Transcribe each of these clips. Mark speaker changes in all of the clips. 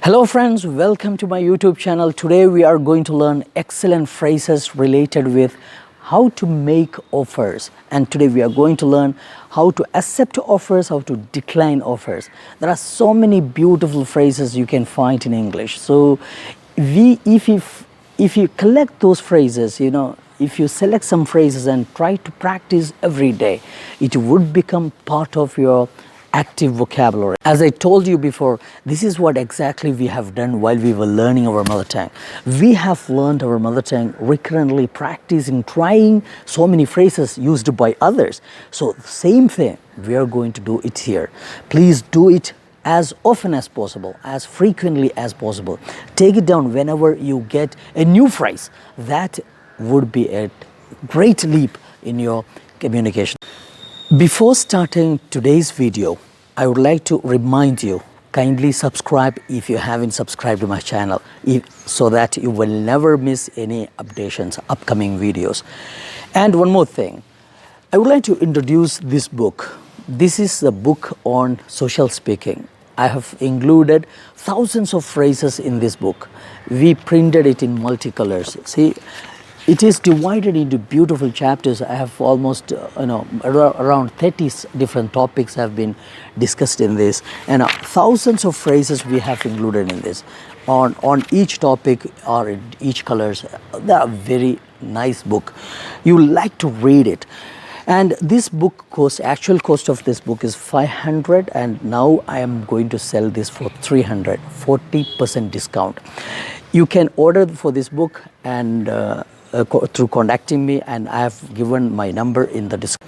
Speaker 1: Hello friends, welcome to my YouTube channel. Today we are going to learn excellent phrases related with how to make offers, and today we are going to learn how to accept offers, how to decline offers. There are so many beautiful phrases you can find in English. So if you collect those phrases, if you select some phrases and try to practice every day, it would become part of your active vocabulary. As I told you before, this is what exactly we have done while we were learning our mother tongue. We have learned our mother tongue recurrently, practicing, trying so many phrases used by others. So same thing, we are going to do it here. Please do it as often as possible, as frequently as possible. Take it down whenever you get a new phrase. That would be a great leap in your communication. Before starting today's video, I would like to remind you, kindly subscribe if you haven't subscribed to my channel, so that you will never miss any updates, upcoming videos. And one more thing, I would like to introduce this book. This is the book on social speaking. I have included thousands of phrases in this book. We printed it in multicolors. See, it is divided into beautiful chapters. I have almost around 30 different topics have been discussed in this, and thousands of phrases we have included in this. On each topic or in each colors. They are very nice book. You like to read it. And this book actual cost of this book is 500, and now I am going to sell this for 300, 40% discount. You can order for this book and through contacting me, and I have given my number in the description.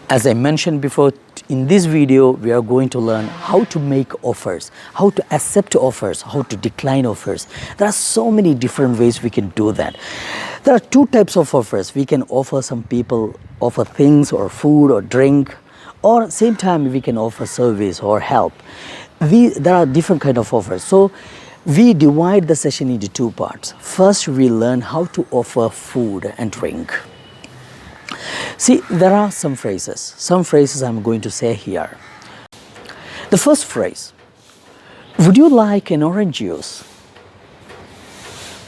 Speaker 1: As I mentioned before, in this video we are going to learn how to make offers, how to accept offers, how to decline offers. There are so many different ways we can do that. There are two types of offers. We can offer some people, offer things or food or drink, or at the same time we can offer service or help. There are different kind of offers. So we divide the session into two parts. First, we learn how to offer food and drink. See, there are some phrases I'm going to say here. The first phrase, would you like an orange juice?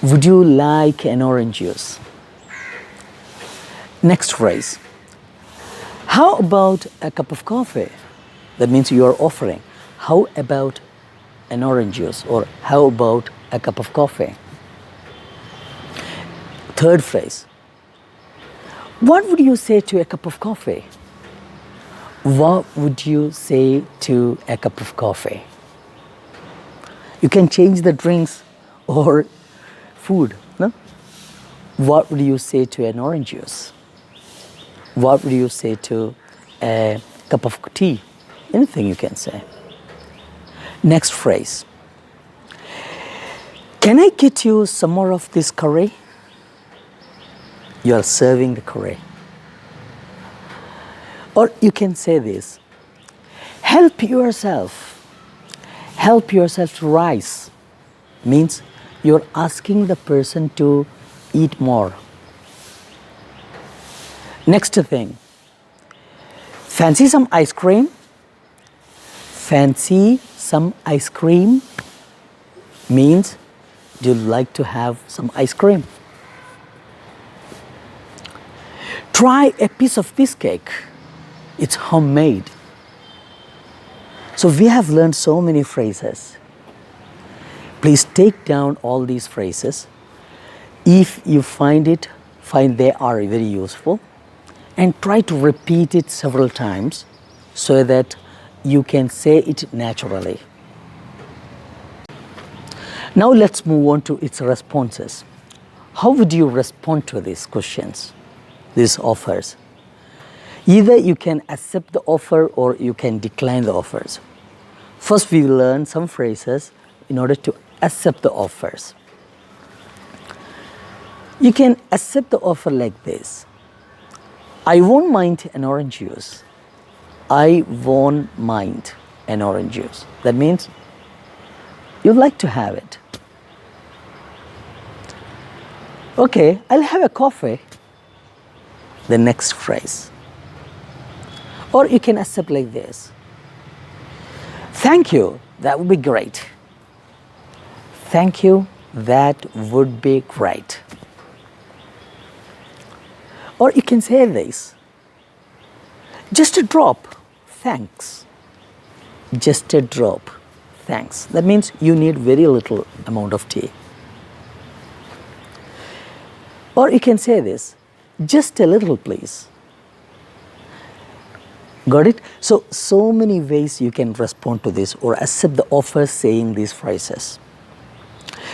Speaker 1: Would you like an orange juice? Next phrase, how about a cup of coffee? That means you are offering. How about an orange juice, or how about a cup of coffee? Third phrase, what would you say to a cup of coffee? What would you say to a cup of coffee? You can change the drinks or food, no? What would you say to an orange juice? What would you say to a cup of tea? Anything you can say. Next phrase, can I get you some more of this curry? You are serving the curry. Or you can say this, help yourself to rice. Means you're asking the person to eat more. Next thing, fancy some ice cream? Fancy some ice cream means, do you like to have some ice cream? Try a piece of this cake. It's homemade. So we have learned so many phrases. Please take down all these phrases. If you find they are very useful, and try to repeat it several times so that you can say it naturally. Now let's move on to its responses. How would you respond to these questions, these offers? Either you can accept the offer or you can decline the offers. First, we learn some phrases in order to accept the offers. You can accept the offer like this. I won't mind an orange juice. I won't mind an orange juice. That means you'd like to have it. Okay, I'll have a coffee. The next phrase. Or you can accept like this. Thank you, that would be great. Thank you, that would be great. Or you can say this, just a drop, thanks. Just a drop, thanks. That means you need very little amount of tea. Or you can say this, just a little please. Got it? So many ways you can respond to this or accept the offer saying these phrases.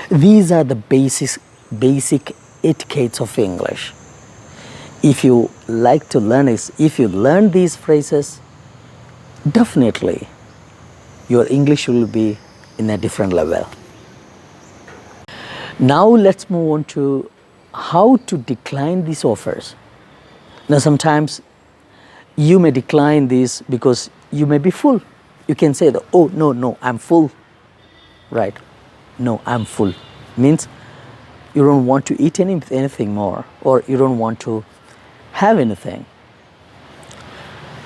Speaker 1: These are the basic etiquettes of English. If you like to learn this, if you learn these phrases, definitely your English will be in a different level. Now let's move on to how to decline these offers. Now sometimes you may decline this because you may be full. You can say, oh no, I'm full. Right? No, I'm full. Means you don't want to eat anything more, or you don't want to have anything.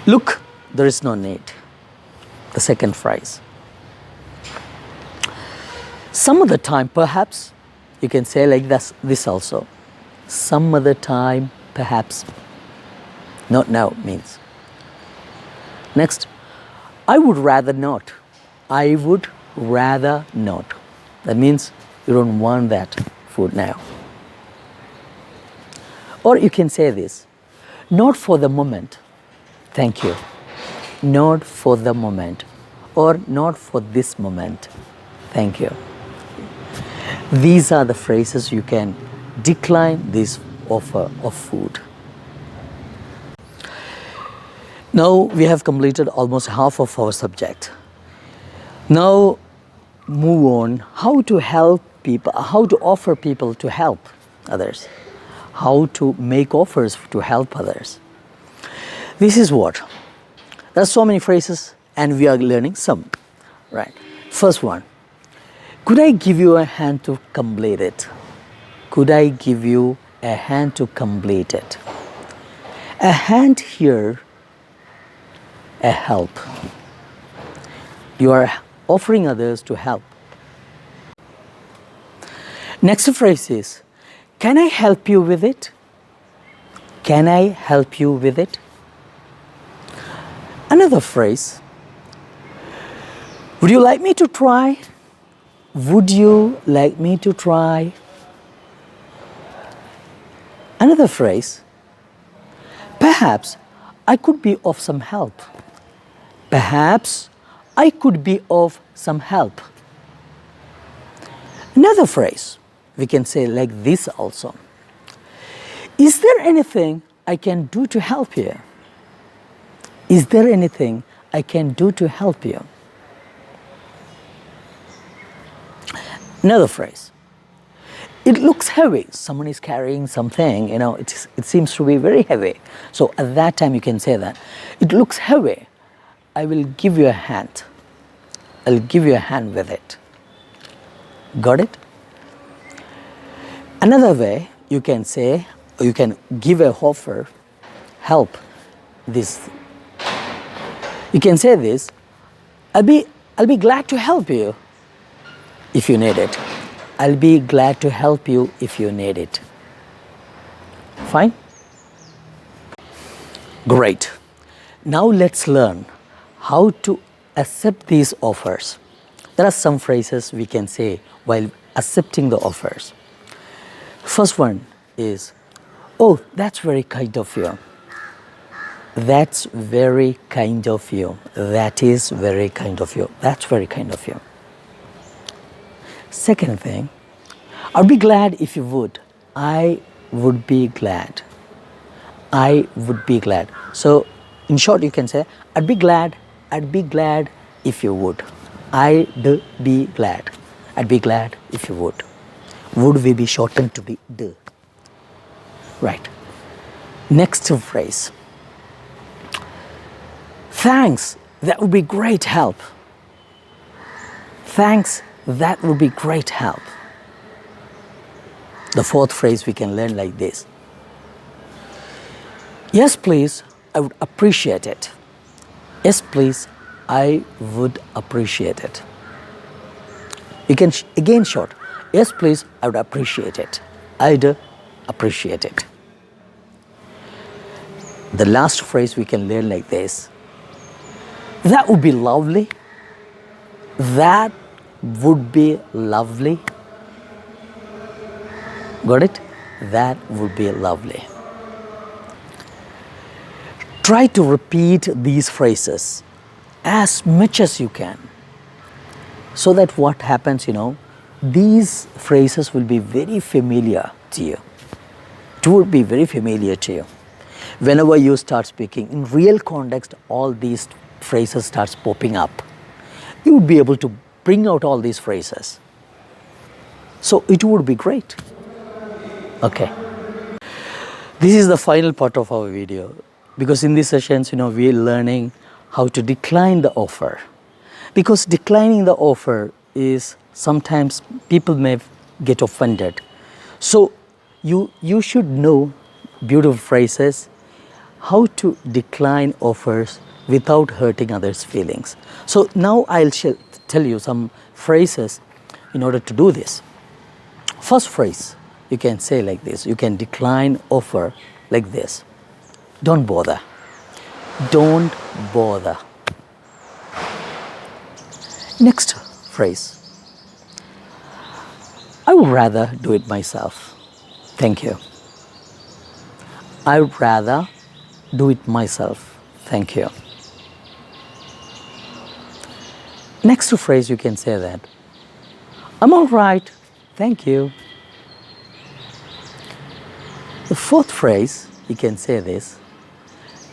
Speaker 1: Look, there is no need. The second phrase. Some other time, perhaps, you can say like this also. Some other time, perhaps. Not now means. Next, I would rather not. I would rather not. That means you don't want that food now. Or you can say this, not for the moment. Thank you. Not for the moment. Or not for this moment. Thank you. These are the phrases you can decline this offer of food. Now we have completed almost half of our subject. Now move on how to help people, how to offer people to help others, how to make offers to help others. This is what? There are so many phrases and we are learning some. Right. First one, could I give you a hand to complete it? Could I give you a hand to complete it? A hand here, a help. You are offering others to help. Next phrase is, can I help you with it? Can I help you with it? Another phrase, would you like me to try? Would you like me to try? Another phrase, perhaps I could be of some help. Perhaps I could be of some help. Another phrase, we can say like this also. Is there anything I can do to help you? Is there anything I can do to help you? Another phrase. It looks heavy. Someone is carrying something, it seems to be very heavy. So at that time you can say that. It looks heavy. I will give you a hand. I'll give you a hand with it. Got it? Another way you can say, or you can give a offer, help this. You can say this, I'll be glad to help you if you need it. I'll be glad to help you if you need it. Fine? Great. Now let's learn how to accept these offers. There are some phrases we can say while accepting the offers. First one is, oh, that's very kind of you. That's very kind of you. That is very kind of you. That's very kind of you. Second thing, I'd be glad if you would. I would be glad. I would be glad. So in short you can say, I'd be glad if you would. I'd be glad. I'd be glad if you would. Would will be shortened to be d. Right. Next phrase. Thanks, that would be great help. Thanks, that would be great help. The fourth phrase we can learn like this. Yes, please, I would appreciate it. Yes, please, I would appreciate it. You can again shout, yes please, I would appreciate it. I'd appreciate it. The last phrase we can learn like this. That would be lovely. That would be lovely. Got it? That would be lovely. Try to repeat these phrases as much as you can, so that what happens, these phrases will be very familiar to you. It would be very familiar to you. Whenever you start speaking, in real context, all these phrases starts popping up. You would be able to bring out all these phrases. So it would be great. Okay. This is the final part of our video, because in these sessions, we are learning how to decline the offer. Because declining the offer is sometimes people may get offended. So you should know beautiful phrases, how to decline offers without hurting others' feelings. So now I'll tell you some phrases in order to do this. First phrase, you can say like this. You can decline offer like this. Don't bother. Don't bother. Next phrase. I would rather do it myself. Thank you. I would rather do it myself. Thank you. Next phrase, you can say that. I'm all right. Thank you. The fourth phrase, you can say this.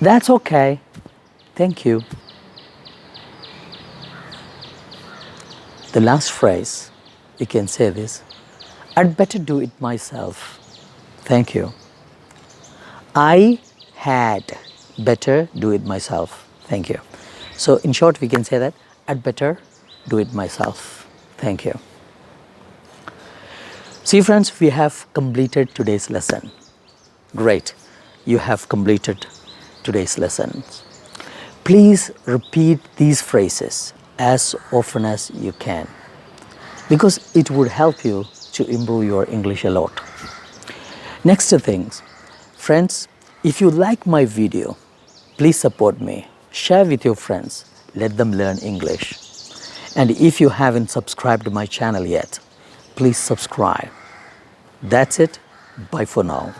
Speaker 1: That's okay. Thank you. The last phrase, you can say this. I'd better do it myself. Thank you. I had better do it myself. Thank you. So in short, we can say that I'd better do it myself. Thank you. See friends, we have completed today's lesson. Great. You have completed today's lesson. Please repeat these phrases as often as you can, because it would help you to improve your English a lot. Next things, friends, if you like my video, please support me. Share with your friends. Let them learn English. And if you haven't subscribed to my channel yet, please subscribe. That's it. Bye for now.